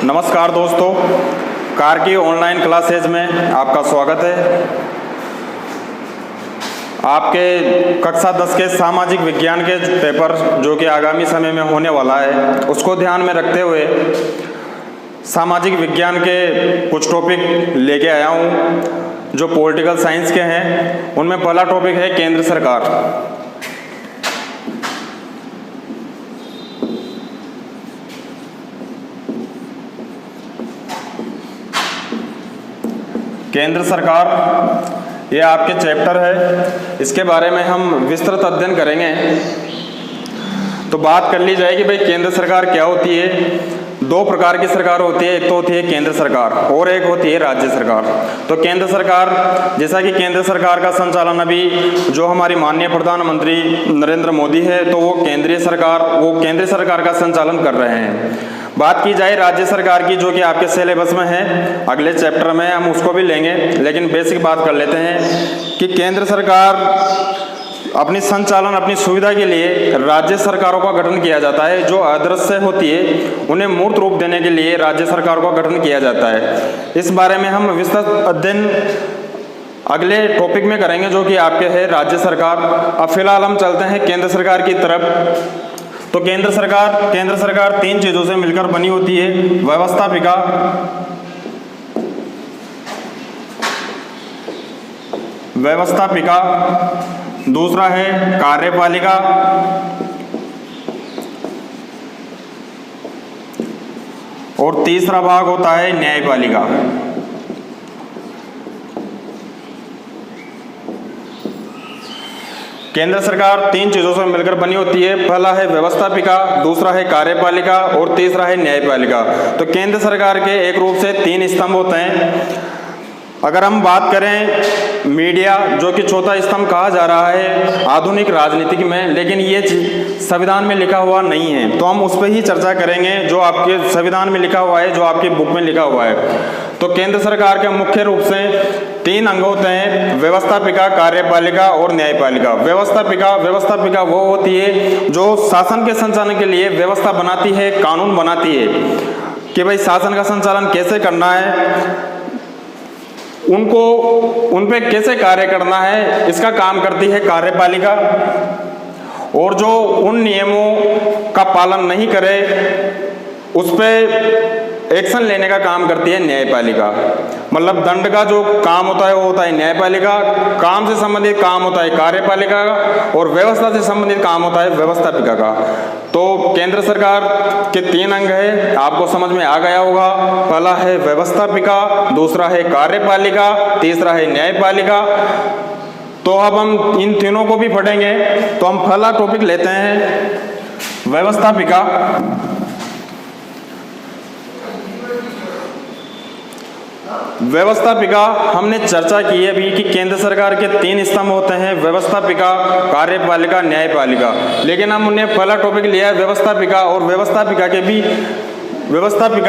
नमस्कार दोस्तों, कार की ऑनलाइन क्लासेज में आपका स्वागत है। आपके कक्षा 10 के सामाजिक विज्ञान के पेपर जो कि आगामी समय में होने वाला है, उसको ध्यान में रखते हुए सामाजिक विज्ञान के कुछ टॉपिक लेके आया हूँ जो पॉलिटिकल साइंस के हैं। उनमें पहला टॉपिक है केंद्र सरकार। केंद्र सरकार ये आपके चैप्टर है, इसके बारे में हम विस्तृत अध्ययन करेंगे। तो बात कर ली जाएगी भाई केंद्र सरकार क्या होती है। दो प्रकार की सरकार होती है, एक तो होती है केंद्र सरकार और एक होती है राज्य सरकार। तो केंद्र सरकार, जैसा कि केंद्र सरकार का संचालन अभी जो हमारी माननीय प्रधानमंत्री नरेंद्र मोदी है, तो वो केंद्रीय सरकार का संचालन कर रहे हैं। बात की जाए राज्य सरकार की, जो कि आपके सिलेबस में है, अगले चैप्टर में हम उसको भी लेंगे, लेकिन बेसिक बात कर लेते हैं कि केंद्र सरकार अपनी संचालन, अपनी सुविधा के लिए राज्य सरकारों का गठन किया जाता है। जो अदृश्य होती है उन्हें मूर्त रूप देने के लिए राज्य सरकारों का गठन किया जाता है। इस बारे में हम विस्तृत अध्ययन अगले टॉपिक में करेंगे, जो कि आपके है राज्य सरकार। अब फिलहाल हम चलते हैं केंद्र सरकार की तरफ। तो केंद्र सरकार तीन चीजों से मिलकर बनी होती है। व्यवस्थापिका, दूसरा है कार्यपालिका और तीसरा भाग होता है न्यायपालिका। केंद्र सरकार तीन चीजों से मिलकर बनी होती है। पहला है व्यवस्थापिका, दूसरा है कार्यपालिका और तीसरा है न्यायपालिका। तो केंद्र सरकार के एक रूप से तीन स्तंभ होते हैं। अगर हम बात करें मीडिया, जो कि चौथा स्तंभ कहा जा रहा है आधुनिक राजनीति में, लेकिन ये संविधान में लिखा हुआ नहीं है, तो हम उस पर ही चर्चा करेंगे जो आपके संविधान में लिखा हुआ है, जो आपकी बुक में लिखा हुआ है। तो केंद्र सरकार के मुख्य रूप से तीन अंग होते हैं: व्यवस्थापिका, कार्यपालिका और न्यायपालिका। व्यवस्थापिका वो होती है जो शासन के संचालन के लिए व्यवस्था बनाती है, कानून बनाती है कि भाई शासन का संचालन कैसे करना है, उन पे कैसे कार्य करना है, इसका काम करती है कार्यपालिका। और जो उन नियमों का पालन नहीं करे उस पे एक्शन लेने का काम करती है न्यायपालिका। मतलब दंड का जो काम होता है वो होता है न्यायपालिका, काम से संबंधित काम होता है कार्यपालिका का, और व्यवस्था से संबंधित काम होता है व्यवस्थापिका का। तो केंद्र सरकार के तीन अंग है, आपको समझ में आ गया होगा। पहला है व्यवस्थापिका, दूसरा है कार्यपालिका, तीसरा है न्यायपालिका। तो अब हम इन तीनों को भी पढ़ेंगे। तो हम पहला टॉपिक लेते हैं व्यवस्थापिका। व्यवस्थापिका हमने चर्चा की है अभी कि केंद्र सरकार के तीन स्तंभ होते हैं: व्यवस्थापिका, कार्यपालिका, न्यायपालिका। लेकिन हम उन्हें पहला टॉपिक लिया है व्यवस्थापिका, और व्यवस्थापिका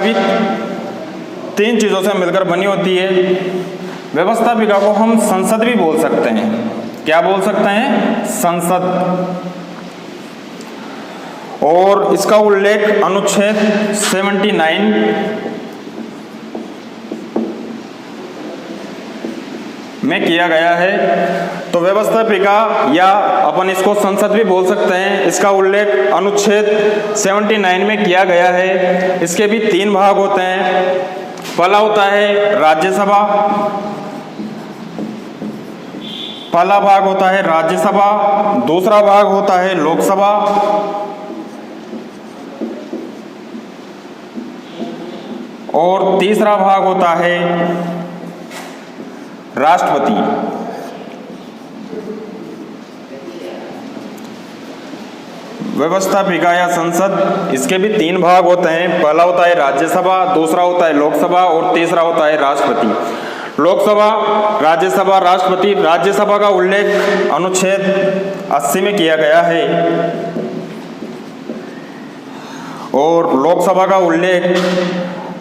भी तीन चीजों से मिलकर बनी होती है। व्यवस्थापिका को हम संसद भी बोल सकते हैं। क्या बोल सकते हैं? संसद। और इसका उल्लेख अनुच्छेद 79 में किया गया है। तो व्यवस्थापिका, या अपन इसको संसद भी बोल सकते हैं, इसका उल्लेख अनुच्छेद 79 में किया गया है। इसके भी तीन भाग होते हैं। पहला होता है राज्यसभा, पहला भाग होता है राज्यसभा, दूसरा भाग होता है लोकसभा और तीसरा भाग होता है राष्ट्रपति। व्यवस्थापिका या संसद, इसके भी तीन भाग होते हैं। पहला होता है राज्यसभा, दूसरा होता है लोकसभा और तीसरा होता है राष्ट्रपति। लोकसभा, राज्यसभा, राष्ट्रपति। राज्यसभा का उल्लेख अनुच्छेद 80 में किया गया है और लोकसभा का उल्लेख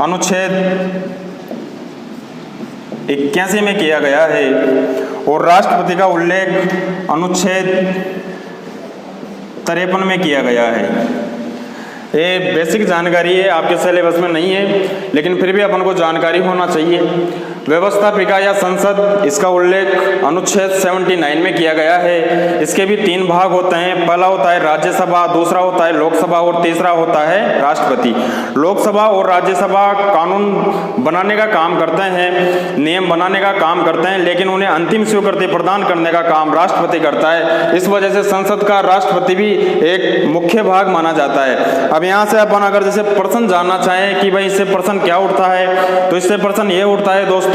अनुच्छेद 81 में किया गया है और राष्ट्रपति का उल्लेख अनुच्छेद 53 में किया गया है। ये बेसिक जानकारी है, आपके सिलेबस में नहीं है, लेकिन फिर भी अपन को जानकारी होना चाहिए। व्यवस्थापिका या संसद, इसका उल्लेख अनुच्छेद 79 में किया गया है। इसके भी 3 भाग होते हैं। पहला होता है राज्यसभा, दूसरा होता है लोकसभा और तीसरा होता है राष्ट्रपति। लोकसभा और राज्यसभा कानून बनाने का काम करते हैं, नियम बनाने का काम करते हैं, लेकिन उन्हें अंतिम स्वीकृति प्रदान करने का काम राष्ट्रपति करता है। इस वजह से संसद का राष्ट्रपति भी एक मुख्य भाग माना जाता है। अब यहाँ से अपन अगर जैसे प्रश्न जानना चाहें कि भाई इससे प्रश्न क्या उठता है, तो इससे प्रश्न ये उठता है दोस्तों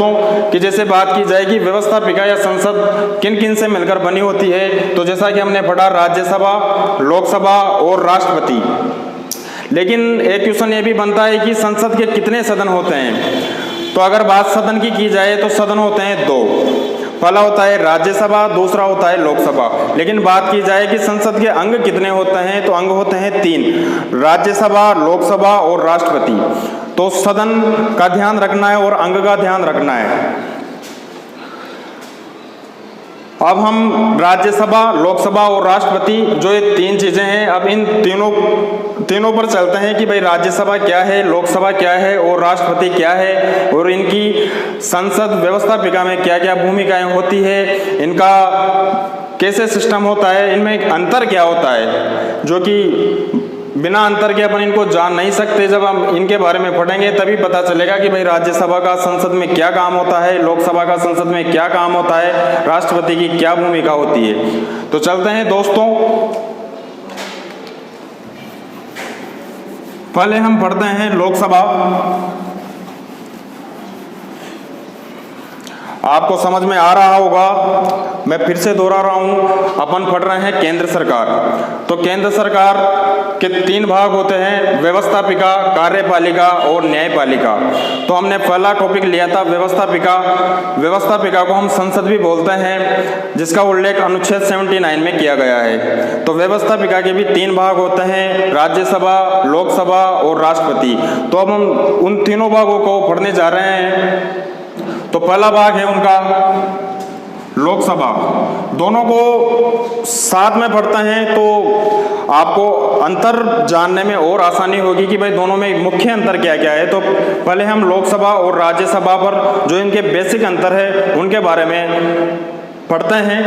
कि जैसे बात की जाएगी व्यवस्थापिका या संसद किन किन से मिलकर बनी होती है, तो जैसा कि हमने पढ़ा राज्यसभा, लोकसभा और राष्ट्रपति। लेकिन एक क्वेश्चन ये भी बनता है कि संसद के कितने सदन होते हैं। तो अगर बात सदन की जाए तो सदन होते हैं 2। पहला होता है राज्यसभा, दूसरा होता है लोकसभा। लेकिन बात की जाए कि संसद के अंग कितने होते हैं, तो अंग होते हैं 3, राज्यसभा, लोकसभा और राष्ट्रपति। तो सदन का ध्यान रखना है और अंग का ध्यान रखना है। अब हम राज्यसभा, लोकसभा और राष्ट्रपति जो ये 3 चीजें हैं, अब इन तीनों पर चलते हैं कि भाई राज्यसभा क्या है, लोकसभा क्या है और राष्ट्रपति क्या है, और इनकी संसद व्यवस्थापिका में क्या क्या भूमिकाएं होती है, इनका कैसे सिस्टम होता है, इनमें एक अंतर क्या होता है, जो कि बिना अंतर के अपन इनको जान नहीं सकते। जब हम इनके बारे में पढ़ेंगे तभी पता चलेगा कि भाई राज्यसभा का संसद में क्या काम होता है, लोकसभा का संसद में क्या काम होता है, राष्ट्रपति की क्या भूमिका होती है। तो चलते हैं दोस्तों, पहले हम पढ़ते हैं लोकसभा। आपको समझ में आ रहा होगा, मैं फिर से दोहरा रहा हूं, अपन पढ़ रहे हैं केंद्र सरकार। तो केंद्र सरकार के 3 भाग होते हैं, व्यवस्थापिका, कार्यपालिका और न्यायपालिका। तो हमने पहला टॉपिक लिया था व्यवस्थापिका। व्यवस्थापिका को हम संसद भी बोलते हैं, जिसका उल्लेख अनुच्छेद 79 में किया गया है। तो व्यवस्थापिका के भी 3 भाग होते हैं, राज्यसभा, लोकसभा और राष्ट्रपति। तो अब हम उन तीनों भागों को पढ़ने जा रहे हैं। तो पहला भाग है उनका लोकसभा। दोनों को साथ में पढ़ते हैं तो आपको अंतर जानने में और आसानी होगी कि भाई दोनों में मुख्य अंतर क्या क्या है। तो पहले हम लोकसभा और राज्यसभा पर जो इनके बेसिक अंतर है उनके बारे में पढ़ते हैं।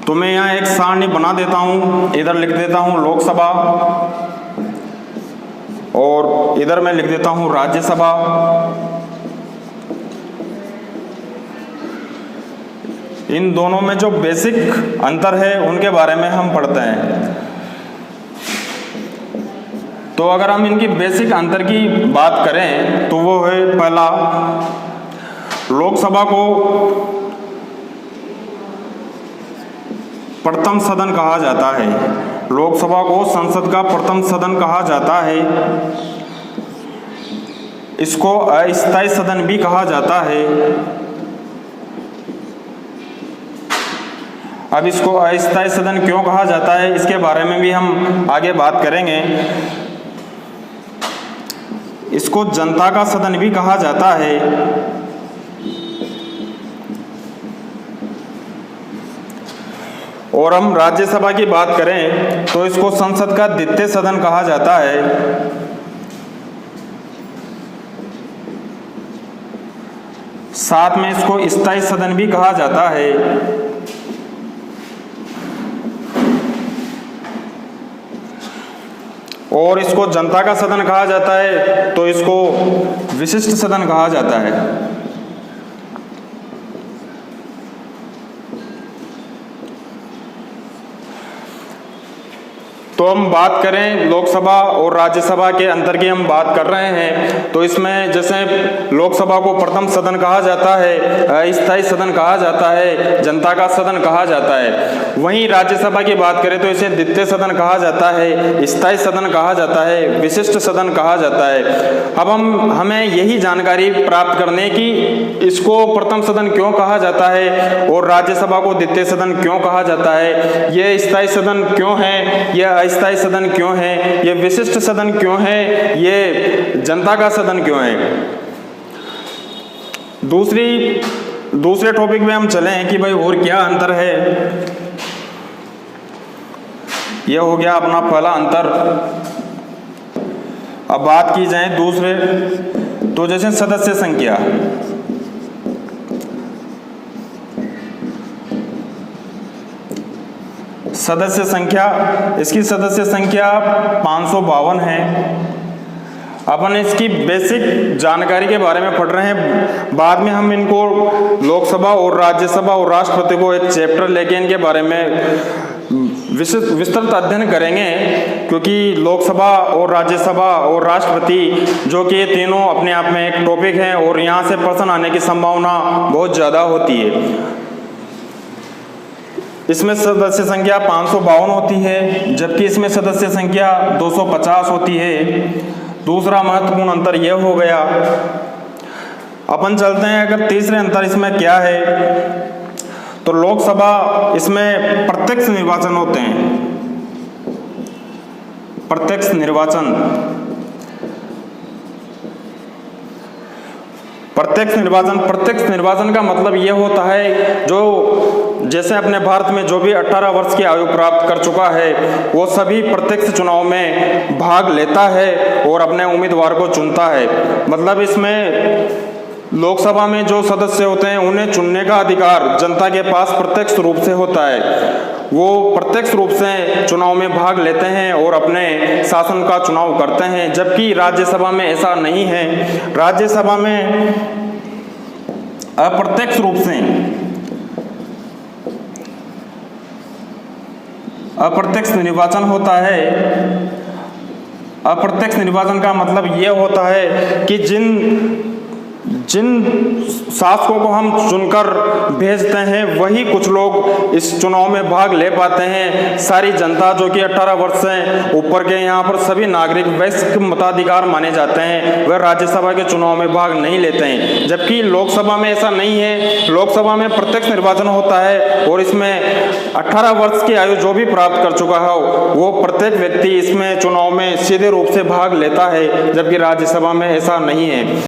तो मैं यहाँ एक सारणी बना देता हूँ, इधर लिख देता हूँ लोकसभा और इधर मैं लिख देता हूँ राज्यसभा। इन दोनों में जो बेसिक अंतर है उनके बारे में हम पढ़ते हैं। तो अगर हम इनकी बेसिक अंतर की बात करें तो वो है, पहला, लोकसभा को प्रथम सदन कहा जाता है। लोकसभा को संसद का प्रथम सदन कहा जाता है। इसको अस्थायी सदन भी कहा जाता है। अब इसको अस्थायी सदन क्यों कहा जाता है, इसके बारे में भी हम आगे बात करेंगे। इसको जनता का सदन भी कहा जाता है। और हम राज्यसभा की बात करें तो इसको संसद का द्वितीय सदन कहा जाता है। साथ में इसको स्थायी सदन भी कहा जाता है। और इसको जनता का सदन कहा जाता है तो इसको विशिष्ट सदन कहा जाता है। तो हम बात करें लोकसभा और राज्यसभा के अंतर की, हम बात कर रहे हैं। तो इसमें जैसे लोकसभा को प्रथम सदन कहा जाता है, अस्थायी सदन कहा जाता है, जनता का सदन कहा जाता है। वहीं राज्यसभा की बात करें तो इसे द्वितीय सदन कहा जाता है, स्थायी सदन कहा जाता है, विशिष्ट सदन कहा जाता है। अब हमें यही जानकारी प्राप्त करने की इसको प्रथम सदन क्यों कहा जाता है और राज्यसभा को द्वितीय सदन क्यों कहा जाता है, ये स्थायी सदन क्यों है, यह अस्थायी सदन क्यों है, ये विशिष्ट सदन क्यों है, ये जनता का सदन क्यों है। दूसरे टॉपिक में हम चले हैं कि भाई और क्या अंतर है। यह हो गया अपना पहला अंतर। अब बात की जाए दूसरे, तो जैसे सदस्य संख्या, इसकी सदस्य संख्या 552 है। अपन इसकी बेसिक जानकारी के बारे में पढ़ रहे हैं, बाद में हम इनको लोकसभा और राज्यसभा और राष्ट्रपति को एक चैप्टर लेके इनके बारे में विस्तृत अध्ययन करेंगे, क्योंकि लोकसभा और राज्यसभा और राष्ट्रपति जो कि ये तीनों अपने आप में एक टॉपिक हैं और यहाँ से प्रश्न आने की संभावना बहुत ज़्यादा होती है। इसमें सदस्य संख्या 552 होती है, जबकि इसमें सदस्य संख्या 250 होती है। दूसरा महत्वपूर्ण अंतर यह हो गया। अपन चलते हैं अगर तीसरे अंतर इसमें क्या है, तो लोकसभा प्रत्यक्ष निर्वाचन होते हैं। प्रत्यक्ष निर्वाचन का मतलब यह होता है, जो जैसे अपने भारत में जो भी 18 वर्ष की आयु प्राप्त कर चुका है वो सभी प्रत्यक्ष चुनाव में भाग लेता है और अपने उम्मीदवार को चुनता है। मतलब इसमें लोकसभा में जो सदस्य होते हैं उन्हें चुनने का अधिकार जनता के पास प्रत्यक्ष रूप से होता है। वो प्रत्यक्ष रूप से चुनाव में भाग लेते हैं और अपने शासन का चुनाव करते हैं, जबकि राज्यसभा में ऐसा नहीं है। राज्यसभा में अप्रत्यक्ष रूप से अप्रत्यक्ष निर्वाचन होता है। अप्रत्यक्ष निर्वाचन का मतलब यह होता है कि जिन शासकों को हम चुनकर भेजते हैं वही कुछ लोग इस चुनाव में भाग ले पाते हैं। सारी जनता जो कि 18 वर्ष से ऊपर के यहाँ पर सभी नागरिक वैश्विक मताधिकार माने जाते हैं, वह राज्यसभा के चुनाव में भाग नहीं लेते हैं, जबकि लोकसभा में ऐसा नहीं है। लोकसभा में प्रत्यक्ष निर्वाचन होता है और इसमें 18 वर्ष की आयु जो भी प्राप्त कर चुका है वो प्रत्येक व्यक्ति इसमें चुनाव में सीधे रूप से भाग लेता है, जबकि राज्यसभा में ऐसा नहीं है।